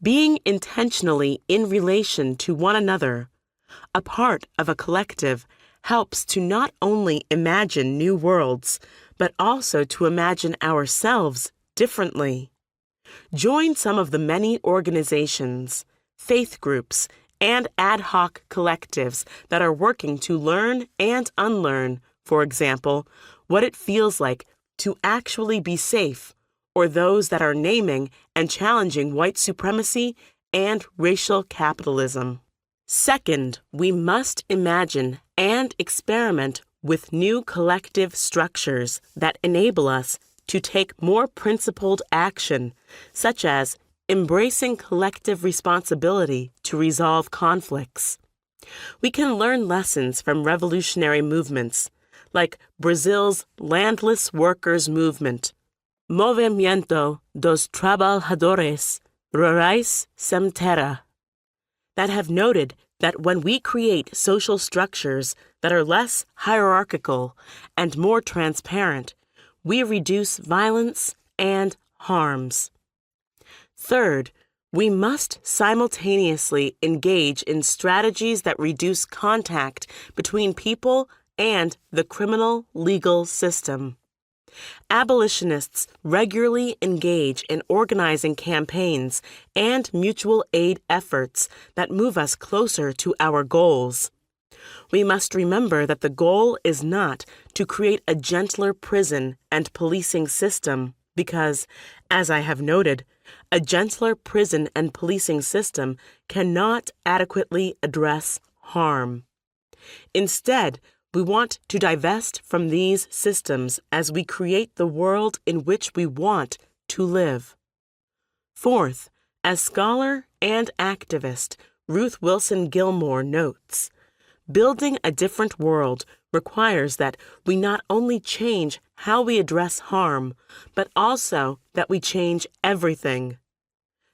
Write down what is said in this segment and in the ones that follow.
Being intentionally in relation to one another, a part of a collective, helps to not only imagine new worlds, but also to imagine ourselves differently. Join some of the many organizations, faith groups, and ad hoc collectives that are working to learn and unlearn, for example, what it feels like to actually be safe, or those that are naming and challenging white supremacy and racial capitalism. Second, we must imagine and experiment with new collective structures that enable us to take more principled action, such as embracing collective responsibility to resolve conflicts. We can learn lessons from revolutionary movements, like Brazil's landless workers movement, Movimento dos Trabalhadores Rurais Sem Terra, that have noted that when we create social structures that are less hierarchical and more transparent, we reduce violence and harms. Third, we must simultaneously engage in strategies that reduce contact between people and the criminal legal system. Abolitionists regularly engage in organizing campaigns and mutual aid efforts that move us closer to our goals. We must remember that the goal is not to create a gentler prison and policing system because, as I have noted, a gentler prison and policing system cannot adequately address harm. Instead, we want to divest from these systems as we create the world in which we want to live. Fourth, as scholar and activist Ruth Wilson Gilmore notes, building a different world requires that we not only change how we address harm, but also that we change everything.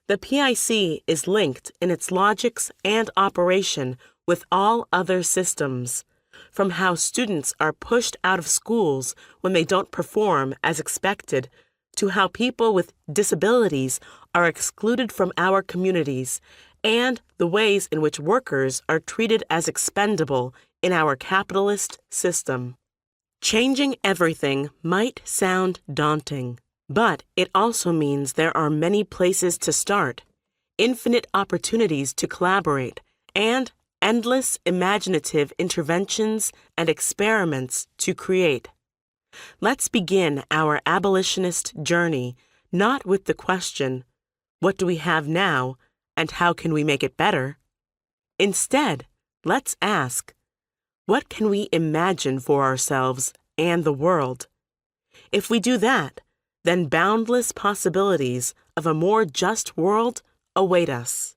The PIC is linked in its logics and operation with all other systems, from how students are pushed out of schools when they don't perform as expected, to how people with disabilities are excluded from our communities, and the ways in which workers are treated as expendable in our capitalist system. Changing everything might sound daunting, but it also means there are many places to start, infinite opportunities to collaborate, and endless imaginative interventions and experiments to create. Let's begin our abolitionist journey not with the question, what do we have now and how can we make it better? Instead, let's ask, what can we imagine for ourselves and the world? If we do that, then boundless possibilities of a more just world await us.